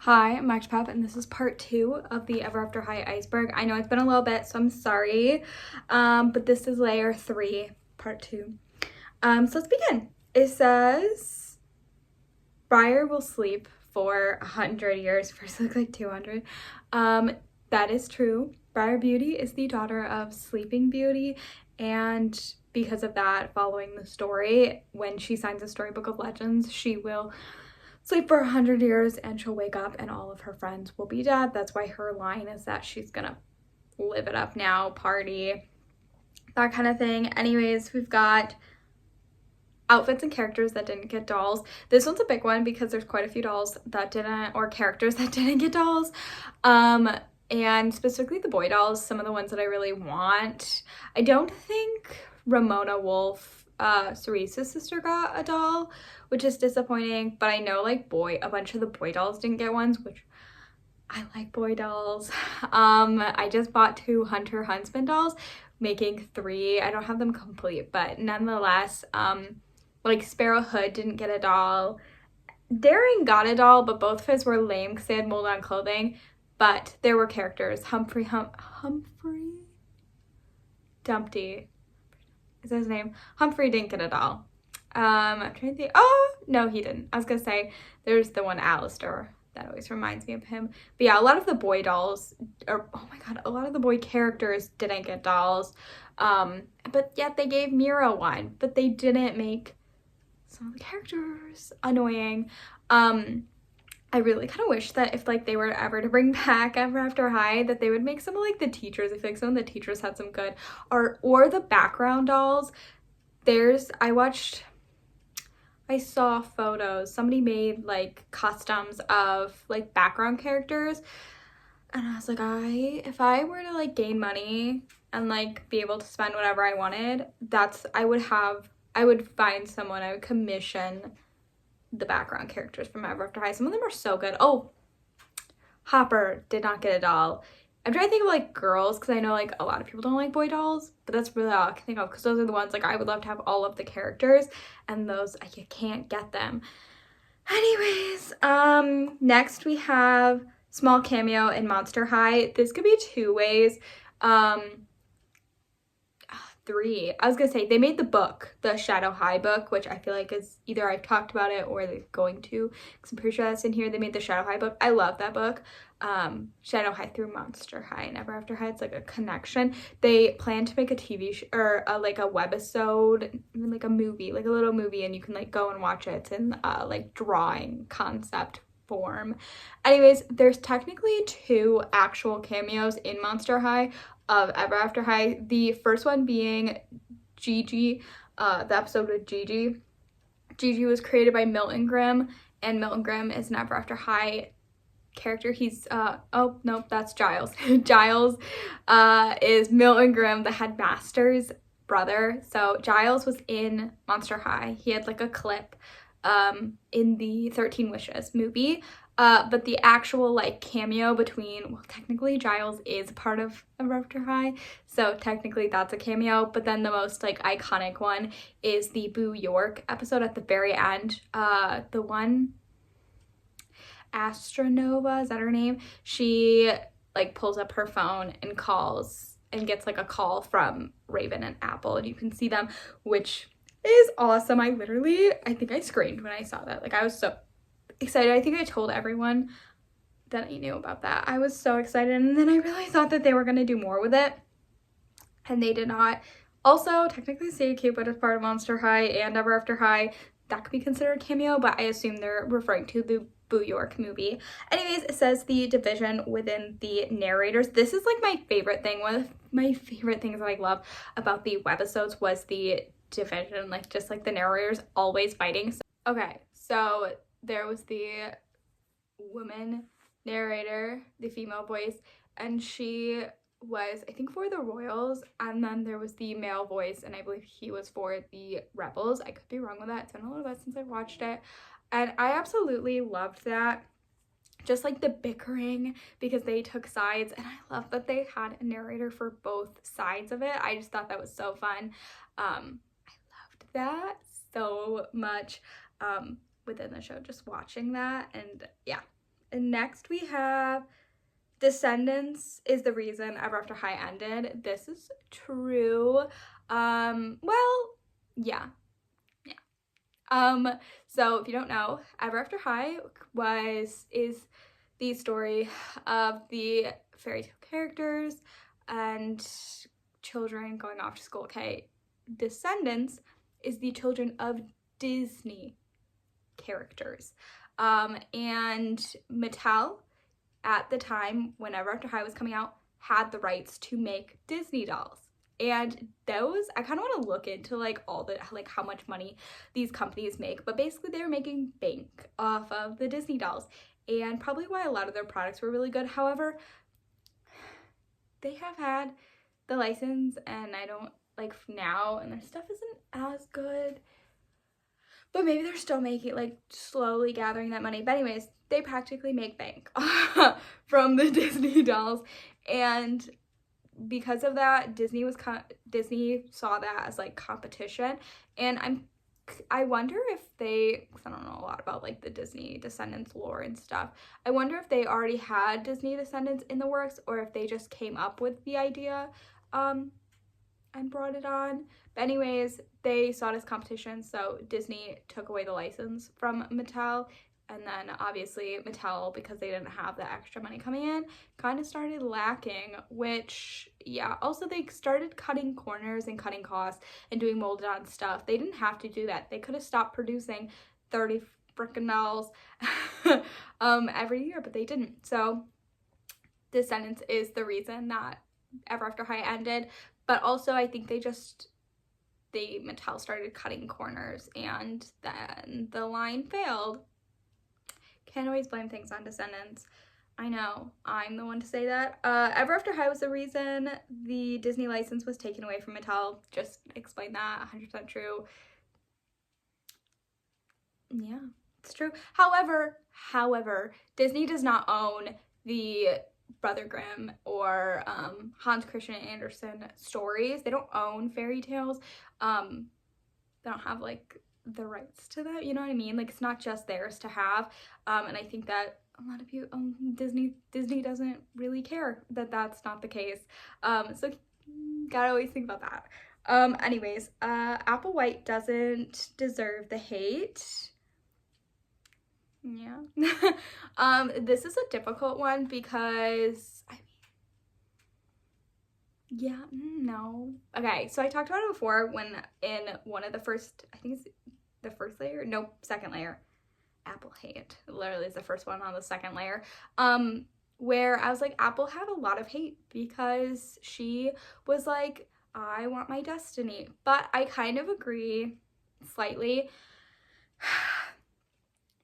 Hi, I'm Max Pep, and this is part 2 of the Ever After High Iceberg. I know it's been a little bit, so I'm sorry, but this is layer 3, part 2. So let's begin. It says, Briar will sleep for 100 years, first look like 200. That is true. Briar Beauty is the daughter of Sleeping Beauty, and because of that, following the story, when she signs a storybook of legends, she will sleep for 100 years and she'll wake up and all of her friends will be dead. That's why her line is that she's gonna live it up now, party, that kind of thing. Anyways, we've got outfits and characters that didn't get dolls. This one's a big one because there's quite a few dolls that didn't, or characters that didn't get dolls. And specifically the boy dolls, some of the ones that I really want. I don't think Ramona Wolf, Cerise's sister, got a doll, which is disappointing, but I know like a bunch of the boy dolls didn't get ones, which I like boy dolls. I just bought 2 Hunter Huntsman dolls, making 3. I don't have them complete, but nonetheless, like Sparrow Hood didn't get a doll. Daring got a doll, but both of his were lame because they had mold on clothing. But there were characters. Humphrey Dumpty is that his name? Humphrey didn't get a doll. I'm trying to think. Oh no, he didn't. I was gonna say there's the one Alistair that always reminds me of him. But yeah, a lot of the boy dolls, or oh my god, a lot of the boy characters didn't get dolls. But yet they gave Mira one, but they didn't make some of the characters annoying. I really kind of wish that if like they were ever to bring back Ever After High, that they would make some of like the teachers. I feel like some of the teachers had some good, or the background dolls. I saw photos. Somebody made like customs of like background characters, and I was like, if I were to like gain money and like be able to spend whatever I wanted, I would find someone, I would commission the background characters from Ever After High. Some of them are so good. Oh, Hopper did not get a doll. I'm trying to think of like girls, because I know like a lot of people don't like boy dolls, but that's really all I can think of, because those are the ones like I would love to have all of the characters, and those I can't get them. Anyways, next we have small cameo in Monster High. This could be 2 ways. 3. I was gonna say they made the book, the Shadow High book, which I feel like is either I've talked about it or they're going to, because I'm pretty sure that's in here. They made the Shadow High book. I love that book. Shadow High through Monster High and Ever After High. It's like a connection. They plan to make a TV show or like a webisode, like a movie, like a little movie, and you can like go and watch it. It's in like drawing concept form. Anyways, there's technically 2 actual cameos in Monster High of Ever After High. The first one being Gigi, the episode with Gigi. Gigi was created by Milton Grimm, and Milton Grimm is an Ever After High character. He's oh nope, that's Giles. Giles is Milton Grimm, the headmaster's brother. So Giles was in Monster High. He had like a clip in the 13 Wishes movie. But the actual like cameo between, well, technically Giles is part of Ever After High, so technically that's a cameo, but then the most like iconic one is the Boo York episode at the very end. The one, Astronova, is that her name? She like pulls up her phone and calls and gets like a call from Raven and Apple, and you can see them, which is awesome. I think I screamed when I saw that. Like I was so excited. I think I told everyone that I knew about that. I was so excited, and then I really thought that they were going to do more with it, and they did not. Also, technically Stay Cupid is part of Monster High and Ever After High. That could be considered a cameo, but I assume they're referring to the Boo York movie. Anyways, it says the division within the narrators. This is like my favorite thing. One of my favorite things that I love about the webisodes was the division, like just like the narrators always fighting. So there was the woman narrator, the female voice, and she was, I think, for the Royals, and then there was the male voice, and I believe he was for the Rebels. I could be wrong with that. It's been a little bit since I watched it, and I absolutely loved that. Just like the bickering, because they took sides, and I love that they had a narrator for both sides of it. I just thought that was so fun. I loved that so much within the show, just watching that, and yeah, And next we have Descendants is the reason Ever After High ended. This is true. Well, yeah. So if you don't know, Ever After High is the story of the fairy tale characters and children going off to school. Okay, Descendants is the children of Disney characters. And Mattel, at the time, whenever After High was coming out, had the rights to make Disney dolls. And those, I kind of want to look into like all the, like how much money these companies make, but basically they were making bank off of the Disney dolls, and probably why a lot of their products were really good. However, they have had the license and I don't like now, and their stuff isn't as good, but maybe they're still making, like, slowly gathering that money. But anyways, they practically make bank from the Disney dolls, and because of that, Disney saw that as like competition. And I wonder if they, because I don't know a lot about like the Disney Descendants lore and stuff, I wonder if they already had Disney Descendants in the works, or if they just came up with the idea and brought it on. But anyways, they saw it as competition, so Disney took away the license from Mattel. And then obviously Mattel, because they didn't have the extra money coming in, kind of started lacking, which, yeah, also they started cutting corners and cutting costs and doing molded on stuff. They didn't have to do that. They could have stopped producing 30 freaking dolls every year, but they didn't. So Descendants is the reason that Ever After High ended. But also I think Mattel started cutting corners, and then the line failed. Can't always blame things on Descendants. I know, I'm the one to say that. Ever After High was the reason the Disney license was taken away from Mattel. Just explain that, 100% true. Yeah, it's true. However, Disney does not own the Brother Grimm or Hans Christian Andersen stories. They don't own fairy tales. They don't have like the rights to that, you know what I mean? Like, it's not just theirs to have. And I think that a lot of you, Disney doesn't really care that that's not the case. So gotta always think about that. Anyways, Applewhite doesn't deserve the hate. Yeah. This is a difficult one because, I mean, yeah, no. Okay, so I talked about it before when in one of the first, I think it's the first layer, no, second layer, Apple hate, literally is the first one on the second layer, where I was like, Apple had a lot of hate because she was like, I want my destiny. But I kind of agree slightly.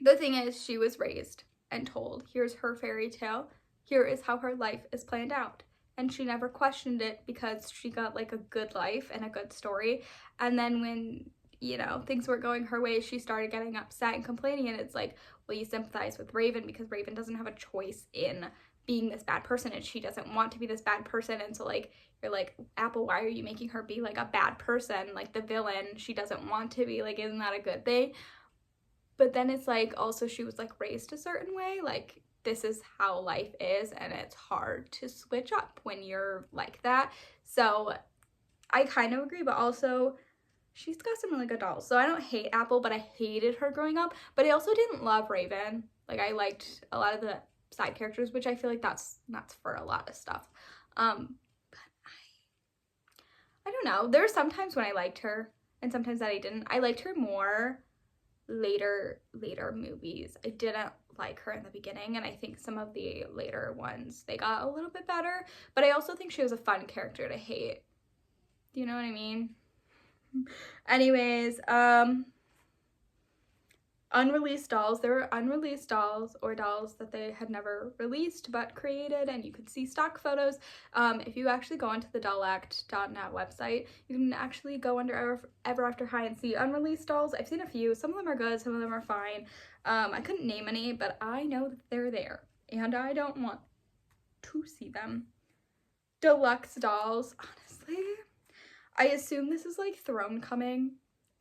The thing is, she was raised and told, here's her fairy tale, here is how her life is planned out. And she never questioned it because she got like a good life and a good story. And then when, you know, things weren't going her way, she started getting upset and complaining. And it's like, well, you sympathize with Raven because Raven doesn't have a choice in being this bad person, and she doesn't want to be this bad person. And so like, you're like, Apple, why are you making her be like a bad person, like the villain? She doesn't want to be, like, isn't that a good thing? But then it's like, also she was like raised a certain way, like this is how life is, and it's hard to switch up when you're like that. So I kind of agree, but also she's got some really good dolls. So I don't hate Apple, but I hated her growing up. But I also didn't love Raven. Like, I liked a lot of the side characters, which I feel like that's for a lot of stuff. But I don't know. There were some times when I liked her and sometimes that I didn't. I liked her more later movies. I didn't like her in the beginning, and I think some of the later ones, they got a little bit better. But I also think she was a fun character to hate. Do you know what I mean? Anyways, unreleased dolls. There were unreleased dolls or dolls that they had never released but created, and you could see stock photos. If you actually go onto the dollact.net website, you can actually go under Ever After High and see unreleased dolls. I've seen a few. Some of them are good, some of them are fine. I couldn't name any, but I know that they're there, and I don't want to see them. Deluxe dolls, honestly, I assume this is like Throne Coming.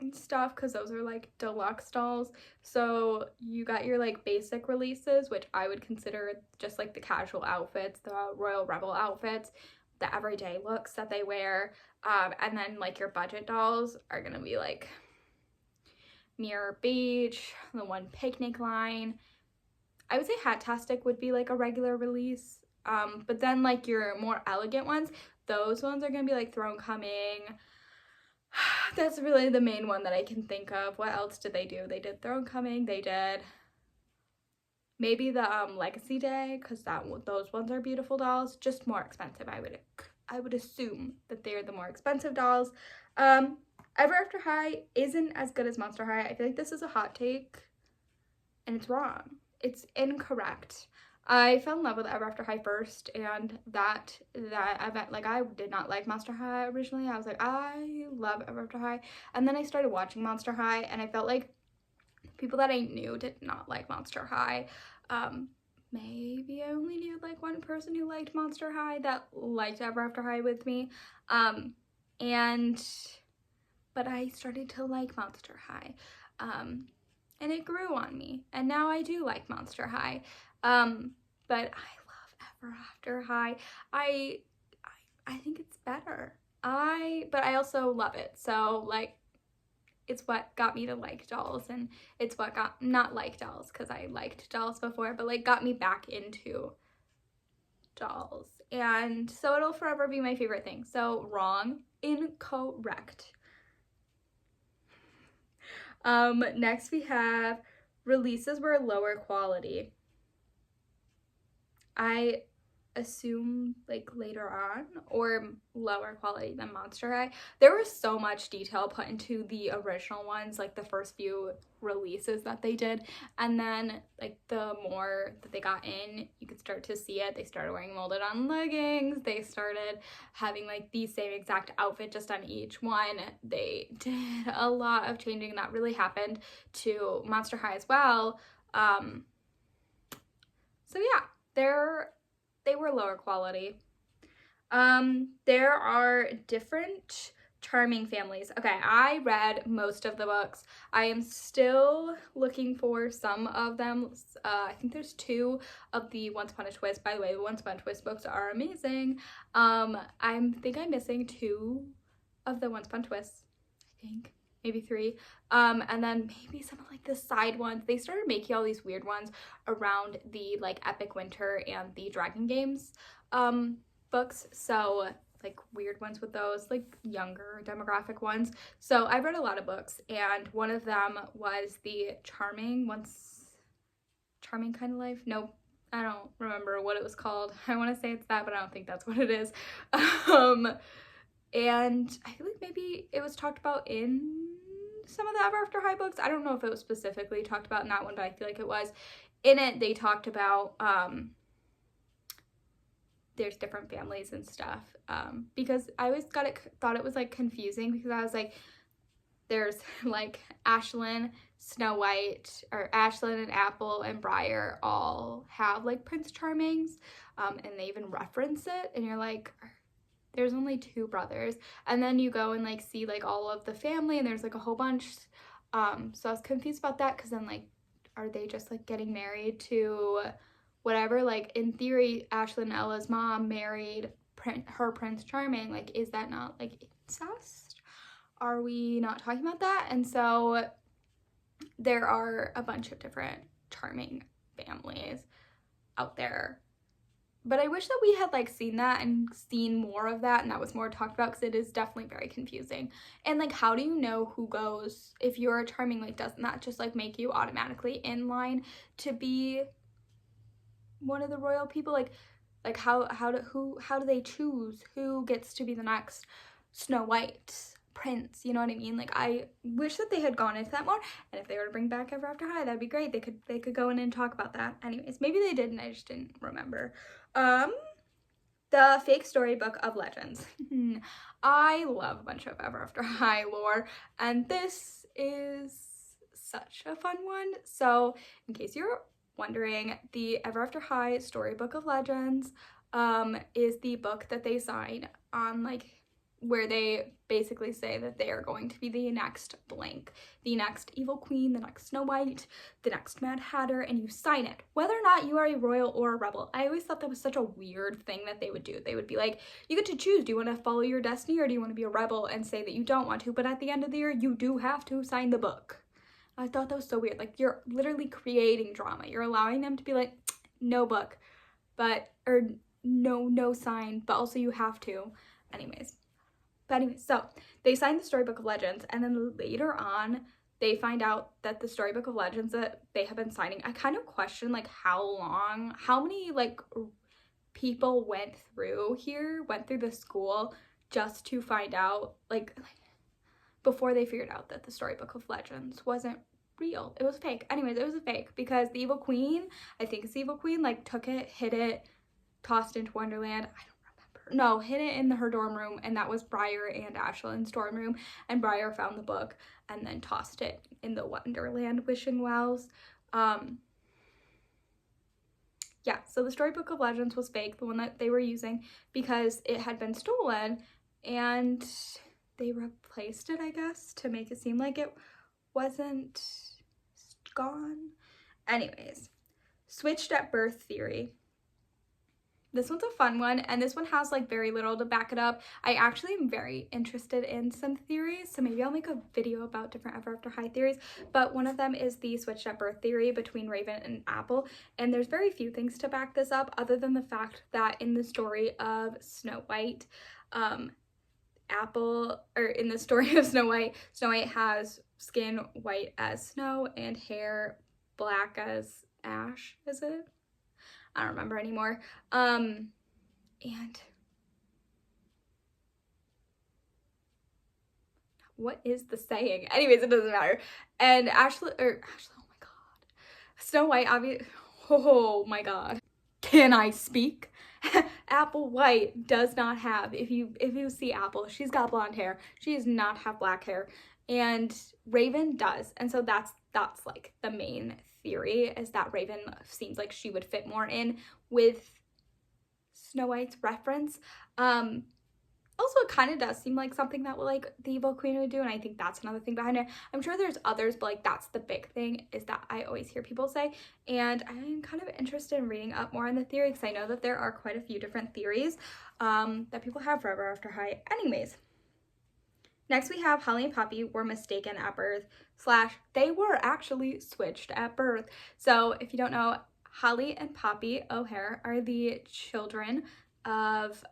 and stuff, because those are like deluxe dolls. So you got your like basic releases, which I would consider just like the casual outfits, the Royal Rebel outfits, the everyday looks that they wear, and then like your budget dolls are gonna be like Mirror Beach, the One Picnic line. I would say Hatastic would be like a regular release, but then like your more elegant ones, those ones are gonna be like Throne Coming. That's really the main one that I can think of. What else did they do? They did Throne Coming. They did maybe the Legacy Day, because those ones are beautiful dolls, just more expensive. I would assume that they're the more expensive dolls. Ever After High isn't as good as Monster High. I feel like this is a hot take, and it's wrong. It's incorrect. I fell in love with Ever After High first, and that event, like, I did not like Monster High originally. I was like, I love Ever After High, and then I started watching Monster High, and I felt like people that I knew did not like Monster High. Maybe I only knew like one person who liked Monster High that liked Ever After High with me, but I started to like Monster High, and it grew on me, and now I do like Monster High. But I love Ever After High. I think it's better. But I also love it. So like, it's what got me to like dolls, and it's what got not like dolls, because I liked dolls before, but like got me back into dolls. And so it'll forever be my favorite thing. So wrong, incorrect. Next we have releases were lower quality. I assume like later on, or lower quality than Monster High. There was so much detail put into the original ones, like the first few releases that they did, and then like the more that they got in, you could start to see it. They started wearing molded on leggings, they started having like the same exact outfit just on each one. They did a lot of changing, and that really happened to Monster High as well. So yeah, they were lower quality. There are different charming families. Okay, I read most of the books. I am still looking for some of them. I think there's 2 of the Once Upon a Twist. By the way, the Once Upon a Twist books are amazing. I think I'm missing 2 of the Once Upon a Twist, I think. Maybe 3, and then maybe some of like the side ones. They started making all these weird ones around the like Epic Winter and the Dragon Games books, so like weird ones with those, like younger demographic ones. So I read a lot of books, and one of them was the Charming Kind of Life. Nope, I don't remember what it was called. I want to say it's that, but I don't think that's what it is. And I feel like maybe it was talked about in some of the Ever After High books. I don't know if it was specifically talked about in that one, but I feel like it was. In it, they talked about there's different families and stuff, because I always thought it was like confusing, because I was like, there's like Ashlyn, Snow White, or Ashlyn and Apple and Briar all have like Prince Charmings, and they even reference it, and you're like, there's only 2 brothers. And then you go and like see like all of the family, and there's like a whole bunch. So I was confused about that, because then like, are they just like getting married to whatever? Like in theory, Ashlyn and Ella's mom married her Prince Charming. Like, is that not like incest? Are we not talking about that? And so there are a bunch of different charming families out there. But I wish that we had like seen that and seen more of that, and that was more talked about, because it is definitely very confusing. And like, how do you know who goes, if you're a charming, like doesn't that just like make you automatically in line to be one of the royal people? Like how do they choose who gets to be the next Snow White prince? You know what I mean? Like, I wish that they had gone into that more, and if they were to bring back Ever After High, that'd be great. They could go in and talk about that. Anyways, maybe they didn't, I just didn't remember. The fake storybook of legends. I love a bunch of Ever After High lore, and this is such a fun one. So in case you're wondering, the Ever After High storybook of legends is the book that they sign on like where they basically say that they are going to be the next blank, the next evil queen, the next Snow White, the next Mad Hatter, and you sign it, whether or not you are a royal or a rebel. I always thought that was such a weird thing that they would do. They would be like, you get to choose, do you want to follow your destiny or do you want to be a rebel, and say that you don't want to, but at the end of the year, you do have to sign the book. I thought that was so weird. Like, you're literally creating drama. You're allowing them to be like, no book, but, or no sign, but also you have to. But anyways, so they signed the Storybook of Legends, and then later on, they find out that the Storybook of Legends that they have been signing, I kind of question, like, how many, like, people went through the school just to find out, like, before they figured out that the Storybook of Legends wasn't real. It was fake. Anyways, it was a fake because the evil queen, I think it's the evil queen, like, took it, hid it, tossed into Wonderland. No, hid it in her dorm room, and that was Briar and Ashlyn's dorm room, and Briar found the book and then tossed it in the Wonderland wishing wells. Yeah, so the Storybook of Legends was fake, the one that they were using, because it had been stolen, and they replaced it, I guess, to make it seem like it wasn't gone. Anyways, switched at birth theory. This one's a fun one, and this one has, like, very little to back it up. I actually am very interested in some theories, so maybe I'll make a video about different Ever After High theories, but one of them is the switched at birth theory between Raven and Apple, and there's very few things to back this up other than the fact that in the story of Snow White, in the story of Snow White has skin white as snow and hair black as ash, is it? I don't remember anymore. And what is the saying? Anyways, it doesn't matter. And Ashley, oh my god. Snow White, obviously, oh my god. Can I speak? Apple White does not have, if you see Apple, she's got blonde hair. She does not have black hair. And Raven does. And so that's like the main theory, is that Raven seems like she would fit more in with Snow White's reference. Also, it kind of does seem like something that, like, the evil queen would do, and I think that's another thing behind it. I'm sure there's others, but, like, that's the big thing, is that I always hear people say, and I'm kind of interested in reading up more on the theory, because I know that there are quite a few different theories that people have for Ever After High. Anyways, next we have Holly and Poppy were mistaken at birth, / they were actually switched at birth. So if you don't know, Holly and Poppy O'Hare are the children of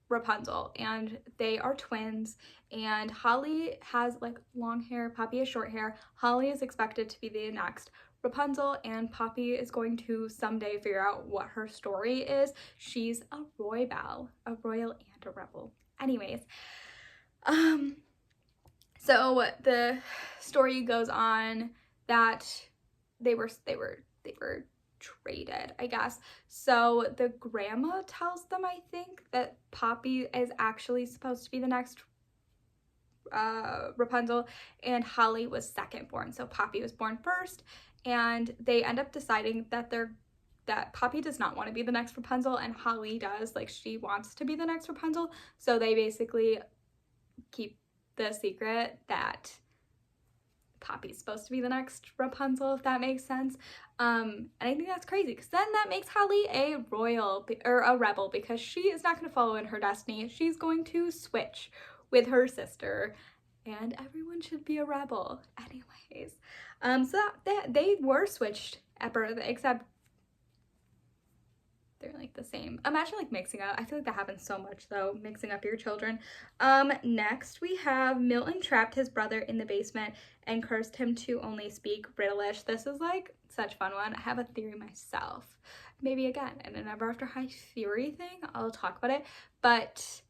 Rapunzel, and they are twins, and Holly has, like, long hair, Poppy has short hair. Holly is expected to be the next Rapunzel, and Poppy is going to someday figure out what her story is. She's a royal and a rebel. Anyways, so the story goes on that they were traded, I guess. So the grandma tells them, I think, that Poppy is actually supposed to be the next Rapunzel, and Holly was second born. So Poppy was born first, and they end up deciding that Poppy does not want to be the next Rapunzel, and Holly does. Like, she wants to be the next Rapunzel. So they basically keep the secret that Poppy's supposed to be the next Rapunzel, if that makes sense. And I think that's crazy, because then that makes Holly a rebel, because she is not going to follow in her destiny. She's going to switch with her sister, and everyone should be a rebel. Anyways, so they were switched at birth, except they're, like, the same. Imagine, like, mixing up. I feel like that happens so much, though, mixing up your children. Next we have Milton trapped his brother in the basement and cursed him to only speak Riddleish. This is, like, such a fun one. I have a theory myself. Maybe, again, in an Ever After High theory thing, I'll talk about it. But,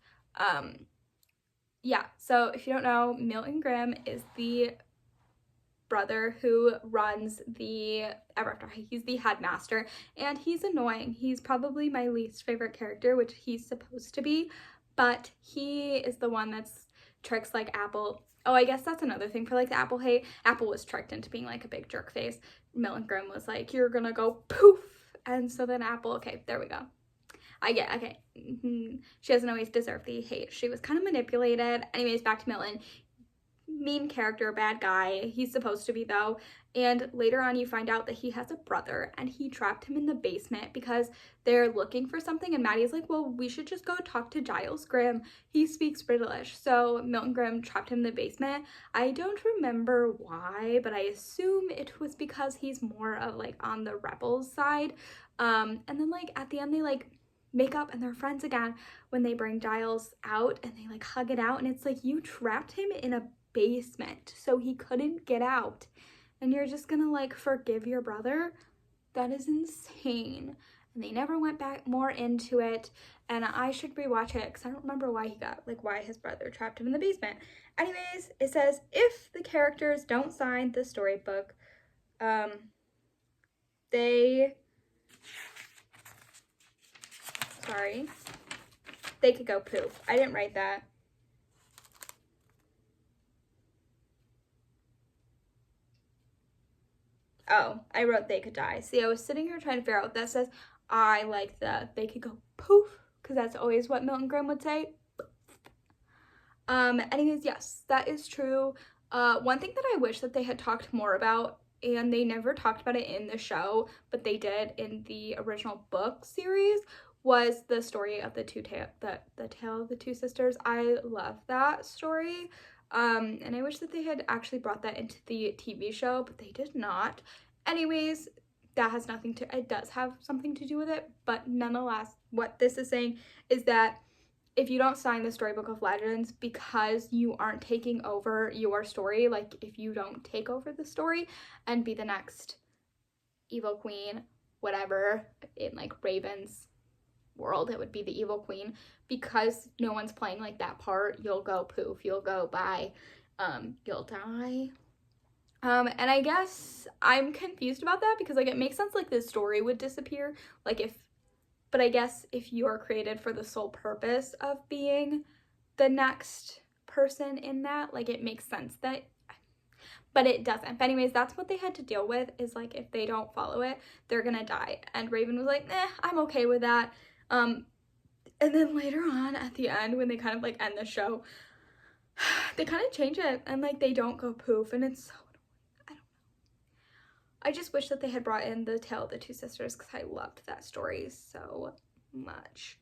yeah. So, if you don't know, Milton Grimm is the brother who runs the Ever After High. He's the headmaster, and he's annoying. He's probably my least favorite character, which he's supposed to be, but he is the one that's tricks, like, Apple. Oh, I guess that's another thing for, like, the Apple hate. Apple was tricked into being, like, a big jerk face. Milton Grimm was like, you're gonna go poof, and so then Apple, okay, there we go. I get, okay. She doesn't always deserve the hate. She was kind of manipulated. Anyways, back to Milton. Mean character, bad guy. He's supposed to be, though. And later on, you find out that he has a brother and he trapped him in the basement because they're looking for something. And Maddie's like, well, we should just go talk to Giles Grimm. He speaks British. So Milton Grimm trapped him in the basement. I don't remember why, but I assume it was because he's more of like on the rebels side. And then like at the end, they like make up and they're friends again when they bring Giles out and they like hug it out. And it's like, you trapped him in a basement so he couldn't get out and you're just gonna like forgive your brother? That is insane. And they never went back more into it, and I should rewatch it because I don't remember why he got like why his brother trapped him in the basement. Anyways, it says if the characters don't sign the storybook, they could go poof. I didn't write that. Oh, I wrote they could die. See, I was sitting here trying to figure out what that says. I like the they could go poof, because that's always what Milton Grimm would say. Anyways, yes, that is true. One thing that I wish that they had talked more about, and they never talked about it in the show, but they did in the original book series, was the story of the tale of the two sisters. I love that story. And I wish that they had actually brought that into the TV show, but they did not. Anyways, that has nothing to, it does have something to do with it, but nonetheless, what this is saying is that if you don't sign the Storybook of Legends because you aren't taking over your story, like if you don't take over the story and be the next evil queen, whatever, in like Raven's world, it would be the evil queen, because no one's playing like that part, you'll go poof, you'll go bye, you'll die. And I guess I'm confused about that because like it makes sense like the story would disappear, like if, but I guess if you're created for the sole purpose of being the next person in that, like it makes sense that, but it doesn't. But anyways, that's what they had to deal with, is like if they don't follow it, they're gonna die. And Raven was like, I'm okay with that. And then later on at the end, when they kind of like end the show, they kind of change it and like they don't go poof, and it's so annoying. I don't know. I just wish that they had brought in the tale of the two sisters because I loved that story so much.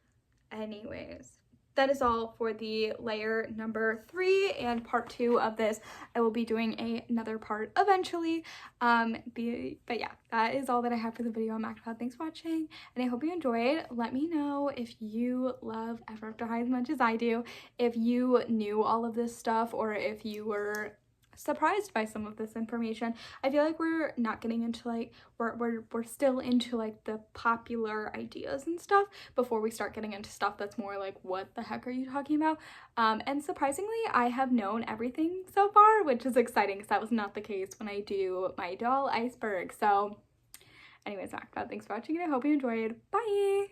Anyways, that is all for the layer number 3 and part 2 of this. I will be doing another part eventually. But yeah, that is all that I have for the video. I'm Active. Thanks for watching, and I hope you enjoyed. Let me know if you love Ever After High as much as I do, if you knew all of this stuff, or if you were surprised by some of this information. I feel like we're not getting into like we're still into like the popular ideas and stuff before we start getting into stuff that's more like, what the heck are you talking about? And surprisingly, I have known everything so far, which is exciting because that was not the case when I do my doll Iceberg. So anyways, thanks for watching and I hope you enjoyed. Bye.